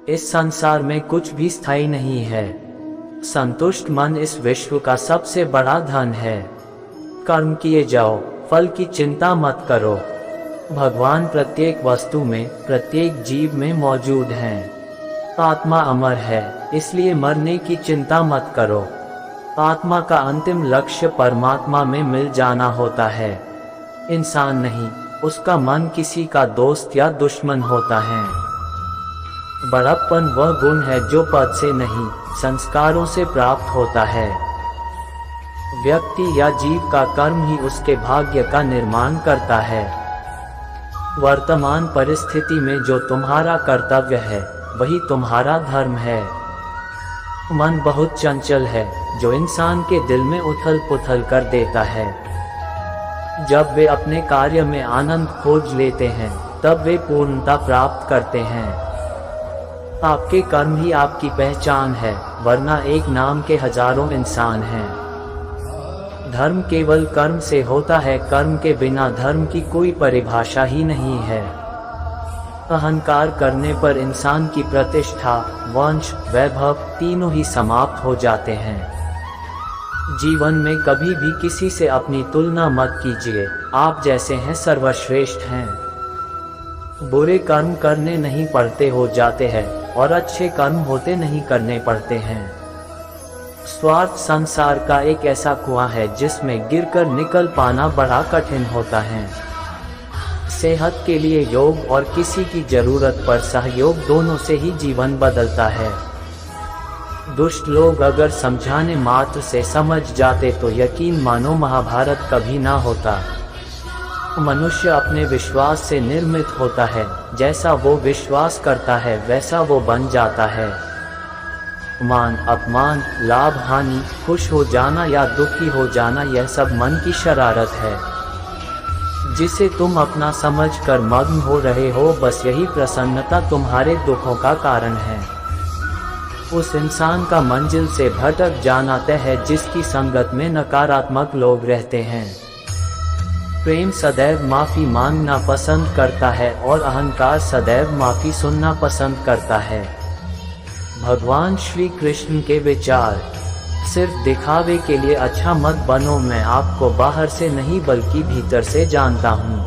इस संसार में कुछ भी स्थायी नहीं है। संतुष्ट मन इस विश्व का सबसे बड़ा धन है। कर्म किए जाओ, फल की चिंता मत करो। भगवान प्रत्येक वस्तु में, प्रत्येक जीव में मौजूद हैं। आत्मा अमर है, इसलिए मरने की चिंता मत करो। आत्मा का अंतिम लक्ष्य परमात्मा में मिल जाना होता है, इंसान नहीं। उसका मन किसी का दोस्त या दुश्मन होता है। बड़प्पन वह गुण है जो पद से नहीं, संस्कारों से प्राप्त होता है। व्यक्ति या जीव का कर्म ही उसके भाग्य का निर्माण करता है। वर्तमान परिस्थिति में जो तुम्हारा कर्तव्य है, वही तुम्हारा धर्म है। मन बहुत चंचल है, जो इंसान के दिल में उथल पुथल कर देता है। जब वे अपने कार्य में आनंद खोज लेते हैं, तब वे पूर्णता प्राप्त करते हैं। आपके कर्म ही आपकी पहचान है, वरना एक नाम के हजारों इंसान हैं। धर्म केवल कर्म से होता है, कर्म के बिना धर्म की कोई परिभाषा ही नहीं है। अहंकार करने पर इंसान की प्रतिष्ठा, वंश, वैभव तीनों ही समाप्त हो जाते हैं। जीवन में कभी भी किसी से अपनी तुलना मत कीजिए, आप जैसे हैं सर्वश्रेष्ठ हैं। बुरे कर्म करने नहीं पड़ते हो जाते हैं, और अच्छे कर्म होते नहीं करने पड़ते हैं। स्वार्थ संसार का एक ऐसा कुआं है जिसमें गिरकर निकल पाना बड़ा कठिन होता है। सेहत के लिए योग और किसी की जरूरत पर सहयोग, दोनों से ही जीवन बदलता है। दुष्ट लोग अगर समझाने मात्र से समझ जाते तो यकीन मानो महाभारत कभी ना होता। मनुष्य अपने विश्वास से निर्मित होता है, जैसा वो विश्वास करता है वैसा वो बन जाता है। मान अपमान, लाभ हानि, खुश हो जाना या दुखी हो जाना, यह सब मन की शरारत है, जिसे तुम अपना समझकर मग्न हो रहे हो। बस यही प्रसन्नता तुम्हारे दुखों का कारण है। उस इंसान का मंजिल से भटक जाना तय है जिसकी संगत में नकारात्मक लोग रहते हैं। प्रेम सदैव माफी मांगना पसंद करता है और अहंकार सदैव माफी सुनना पसंद करता है। भगवान श्री कृष्ण के विचार, सिर्फ दिखावे के लिए अच्छा मत बनो, मैं आपको बाहर से नहीं बल्कि भीतर से जानता हूँ।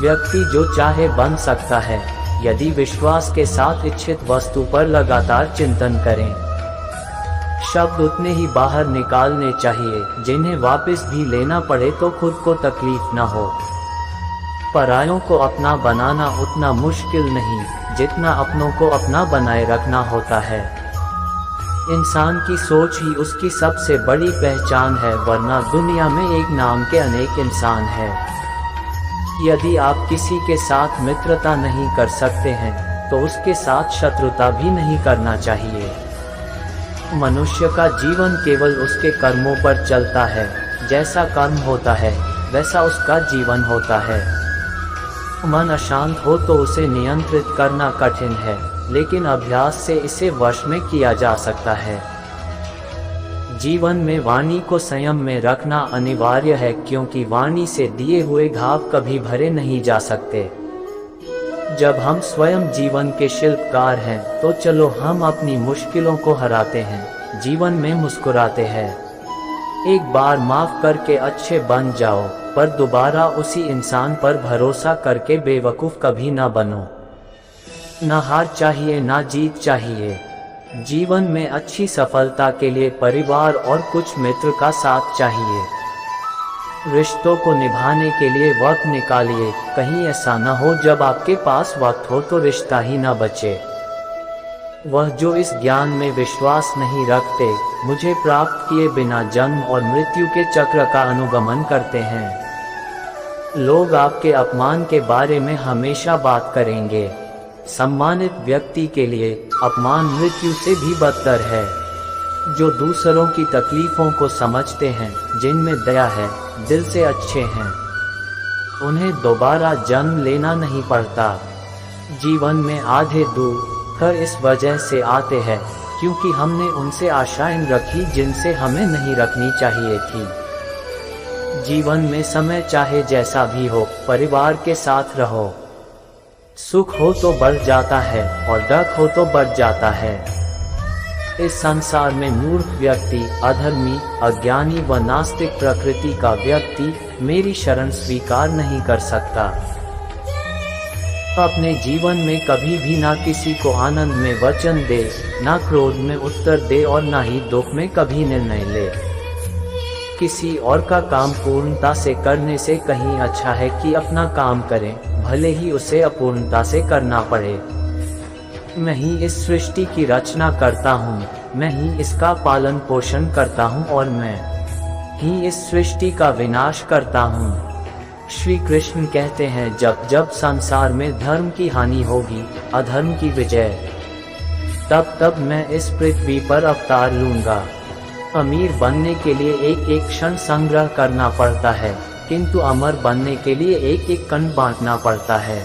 व्यक्ति जो चाहे बन सकता है, यदि विश्वास के साथ इच्छित वस्तु पर लगातार चिंतन करें। शब्द उतने ही बाहर निकालने चाहिए जिन्हें वापस भी लेना पड़े तो खुद को तकलीफ न हो। परायों को अपना बनाना उतना मुश्किल नहीं जितना अपनों को अपना बनाए रखना होता है। इंसान की सोच ही उसकी सबसे बड़ी पहचान है, वरना दुनिया में एक नाम के अनेक इंसान हैं। यदि आप किसी के साथ मित्रता नहीं कर सकते हैं, तो उसके साथ शत्रुता भी नहीं करना चाहिए। मनुष्य का जीवन केवल उसके कर्मों पर चलता है। जैसा कर्म होता है, वैसा उसका जीवन होता है। मन अशांत हो तो उसे नियंत्रित करना कठिन है, लेकिन अभ्यास से इसे वश में किया जा सकता है। जीवन में वाणी को संयम में रखना अनिवार्य है, क्योंकि वाणी से दिए हुए घाव कभी भरे नहीं जा सकते। जब हम स्वयं जीवन के शिल्पकार हैं, तो चलो हम अपनी मुश्किलों को हराते हैं, जीवन में मुस्कुराते हैं। एक बार माफ करके अच्छे बन जाओ, पर दोबारा उसी इंसान पर भरोसा करके बेवकूफ कभी ना बनो। न हार चाहिए ना जीत चाहिए। जीवन में अच्छी सफलता के लिए परिवार और कुछ मित्र का साथ चाहिए। रिश्तों को निभाने के लिए वक्त निकालिए, कहीं ऐसा न हो जब आपके पास वक्त हो तो रिश्ता ही न बचे। वह जो इस ज्ञान में विश्वास नहीं रखते, मुझे प्राप्त किए बिना जन्म और मृत्यु के चक्र का अनुगमन करते हैं। लोग आपके अपमान के बारे में हमेशा बात करेंगे। सम्मानित व्यक्ति के लिए अपमान मृत्यु से भी बदतर है। जो दूसरों की तकलीफों को समझते हैं, जिनमें दया है, दिल से अच्छे हैं, उन्हें दोबारा जन्म लेना नहीं पड़ता। जीवन में आधे दुख इस वजह से आते हैं क्योंकि हमने उनसे आशाएं रखी जिनसे हमें नहीं रखनी चाहिए थी। जीवन में समय चाहे जैसा भी हो, परिवार के साथ रहो। सुख हो तो बढ़ जाता है और दुख हो तो बढ़ जाता है। इस संसार में मूर्ख व्यक्ति, अधर्मी, अज्ञानी व नास्तिक प्रकृति का व्यक्ति मेरी शरण स्वीकार नहीं कर सकता। अपने जीवन में कभी भी ना किसी को आनंद में वचन दे, ना क्रोध में उत्तर दे और ना ही दुख में कभी निर्णय ले। किसी और का काम पूर्णता से करने से कहीं अच्छा है कि अपना काम करें, भले ही उसे अपूर्णता से करना पड़े। मैं ही इस सृष्टि की रचना करता हूँ, मैं ही इसका पालन पोषण करता हूँ और मैं ही इस सृष्टि का विनाश करता हूँ। श्री कृष्ण कहते हैं, जब जब संसार में धर्म की हानि होगी, अधर्म की विजय, तब तब मैं इस पृथ्वी पर अवतार लूंगा। अमीर बनने के लिए एक एक क्षण संग्रह करना पड़ता है, किंतु अमर बनने के लिए एक एक कण बांटना पड़ता है।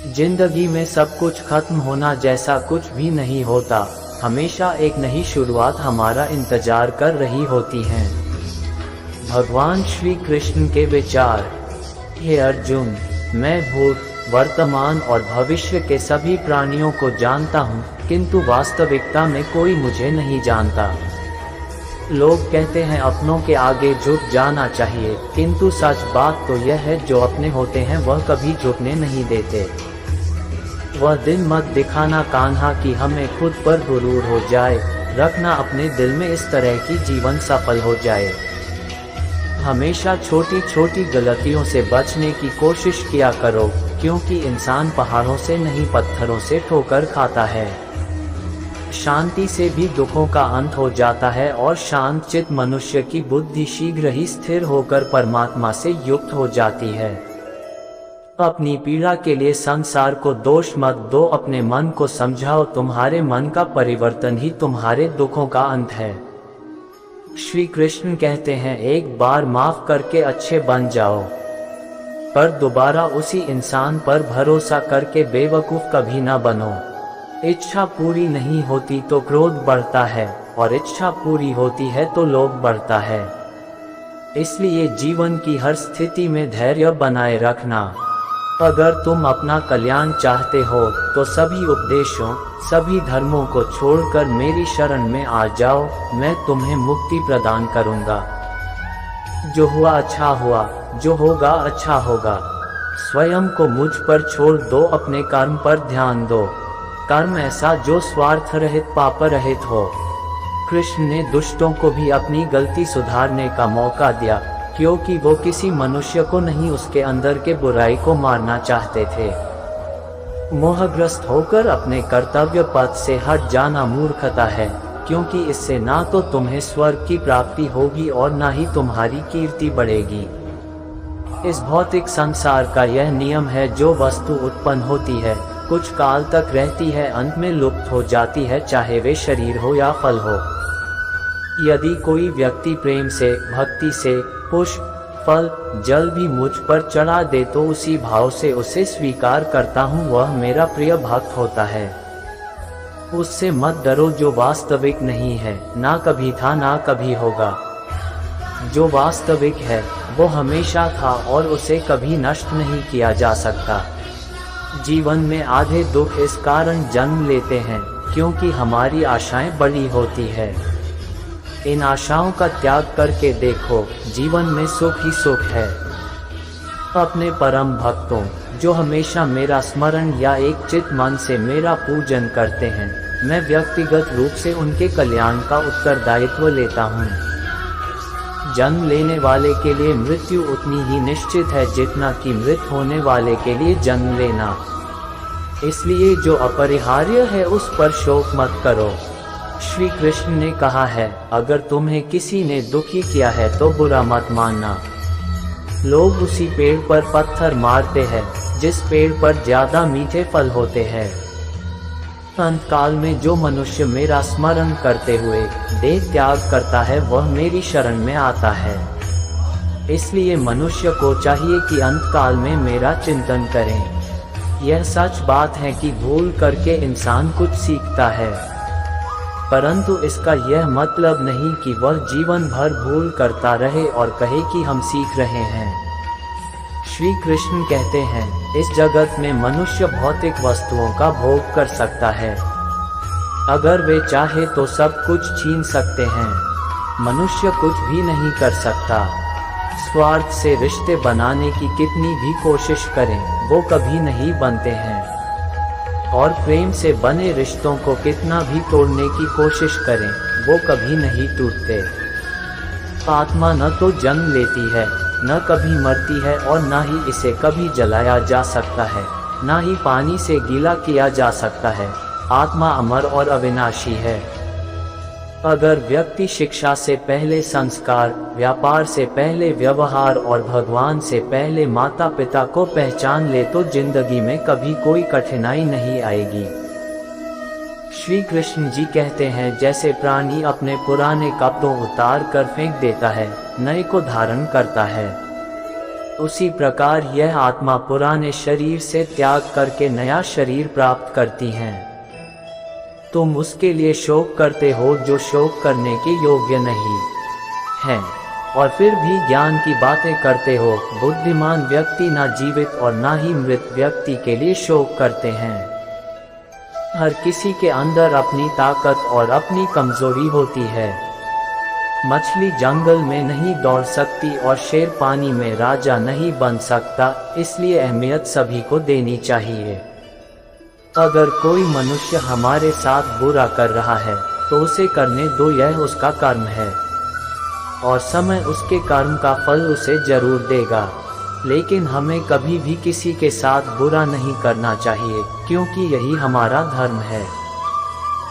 जिंदगी में सब कुछ खत्म होना जैसा कुछ भी नहीं होता, हमेशा एक नई शुरुआत हमारा इंतजार कर रही होती है। भगवान श्री कृष्ण के विचार। हे अर्जुन, मैं भूत, वर्तमान और भविष्य के सभी प्राणियों को जानता हूँ, किंतु वास्तविकता में कोई मुझे नहीं जानता। लोग कहते हैं अपनों के आगे झुक जाना चाहिए, किंतु सच बात तो यह है, जो अपने होते हैं वह कभी झुकने नहीं देते। वह दिन मत दिखाना कान्हा कि हमें खुद पर गुरूर हो जाए, रखना अपने दिल में इस तरह की जीवन सफल हो जाए। हमेशा छोटी छोटी गलतियों से बचने की कोशिश किया करो, क्योंकि इंसान पहाड़ों से नहीं पत्थरों से ठोकर खाता है। शांति से भी दुखों का अंत हो जाता है और शांत चित्त मनुष्य की बुद्धि शीघ्र ही स्थिर होकर परमात्मा से युक्त हो जाती है। अपनी पीड़ा के लिए संसार को दोष मत दो, अपने मन को समझाओ, तुम्हारे मन का परिवर्तन ही तुम्हारे दुखों का अंत है। श्री कृष्ण कहते हैं, एक बार माफ करके अच्छे बन जाओ, पर दोबारा उसी इंसान पर भरोसा करके बेवकूफ कभी न बनो। इच्छा पूरी नहीं होती तो क्रोध बढ़ता है, और इच्छा पूरी होती है तो लोभ बढ़ता है। इसलिए जीवन की हर स्थिति में धैर्य बनाए रखना। अगर तुम अपना कल्याण चाहते हो तो सभी उपदेशों, सभी धर्मों को छोड़कर मेरी शरण में आ जाओ, मैं तुम्हें मुक्ति प्रदान करूंगा। जो हुआ अच्छा हुआ, जो होगा अच्छा होगा। स्वयं को मुझ पर छोड़ दो, अपने कर्म पर ध्यान दो। कर्म ऐसा जो स्वार्थ रहित, पाप रहित हो। कृष्ण ने दुष्टों को भी अपनी गलती सुधारने का मौका दिया, क्योंकि वो किसी मनुष्य को नहीं, उसके अंदर के बुराई को मारना चाहते थे। मोहग्रस्त होकर अपने कर्तव्य पथ से हट जाना मूर्खता है, क्योंकि इससे ना तो तुम्हें स्वर्ग की प्राप्ति होगी और ना ही तुम्हारी कीर्ति बढ़ेगी। इस भौतिक संसार का यह नियम है, जो वस्तु उत्पन्न होती है, कुछ काल तक रहती है, अंत में लुप्त हो जाती है, चाहे वे शरीर हो या फल हो। यदि कोई व्यक्ति प्रेम से, भक्ति से पुष्प, फल, जल भी मुझ पर चढ़ा दे तो उसी भाव से उसे स्वीकार करता हूँ, वह मेरा प्रिय भक्त होता है। उससे मत डरो जो वास्तविक नहीं है, ना कभी था ना कभी होगा। जो वास्तविक है वो हमेशा था और उसे कभी नष्ट नहीं किया जा सकता। जीवन में आधे दुख इस कारण जन्म लेते हैं क्योंकि हमारी आशाएं बड़ी होती है। इन आशाओं का त्याग करके देखो, जीवन में सुख ही सुख है। अपने परम भक्तों, जो हमेशा मेरा स्मरण या एक चित मन से मेरा पूजन करते हैं, मैं व्यक्तिगत रूप से उनके कल्याण का उत्तरदायित्व लेता हूँ। जन्म लेने वाले के लिए मृत्यु उतनी ही निश्चित है जितना कि मृत होने वाले के लिए जन्म लेना। इसलिए जो अपरिहार्य है उस पर शोक मत करो। श्री कृष्ण ने कहा है, अगर तुम्हें किसी ने दुखी किया है तो बुरा मत मानना। लोग उसी पेड़ पर पत्थर मारते हैं जिस पेड़ पर ज्यादा मीठे फल होते हैं। अंत काल में जो मनुष्य मेरा स्मरण करते हुए देह त्याग करता है वह मेरी शरण में आता है। इसलिए मनुष्य को चाहिए कि अंत काल में मेरा चिंतन करें। यह सच बात है कि भूल करके इंसान कुछ सीखता है, परंतु इसका यह मतलब नहीं कि वह जीवन भर भूल करता रहे और कहे कि हम सीख रहे हैं। श्री कृष्ण कहते हैं, इस जगत में मनुष्य भौतिक वस्तुओं का भोग कर सकता है। अगर वे चाहे तो सब कुछ छीन सकते हैं। मनुष्य कुछ भी नहीं कर सकता। स्वार्थ से रिश्ते बनाने की कितनी भी कोशिश करें, वो कभी नहीं बनते हैं। और प्रेम से बने रिश्तों को कितना भी तोड़ने की कोशिश करें, वो कभी नहीं टूटते। आत्मा न तो जन्म लेती है, न कभी मरती है, और न ही इसे कभी जलाया जा सकता है, न ही पानी से गीला किया जा सकता है। आत्मा अमर और अविनाशी है। अगर व्यक्ति शिक्षा से पहले संस्कार, व्यापार से पहले व्यवहार और भगवान से पहले माता पिता को पहचान ले तो जिंदगी में कभी कोई कठिनाई नहीं आएगी। श्री कृष्ण जी कहते हैं, जैसे प्राणी अपने पुराने कपड़ों उतार कर फेंक देता है, नए को धारण करता है, उसी प्रकार यह आत्मा पुराने शरीर से त्याग करके नया शरीर प्राप्त करती है। तुम उसके लिए शोक करते हो जो शोक करने के योग्य नहीं है, और फिर भी ज्ञान की बातें करते हो। बुद्धिमान व्यक्ति ना जीवित और ना ही मृत व्यक्ति के लिए शोक करते हैं। हर किसी के अंदर अपनी ताकत और अपनी कमजोरी होती है। मछली जंगल में नहीं दौड़ सकती और शेर पानी में राजा नहीं बन सकता, इसलिए अहमियत सभी को देनी चाहिए। अगर कोई मनुष्य हमारे साथ बुरा कर रहा है तो उसे करने दो, यह उसका कर्म है और समय उसके कर्म का फल उसे जरूर देगा। लेकिन हमें कभी भी किसी के साथ बुरा नहीं करना चाहिए, क्योंकि यही हमारा धर्म है।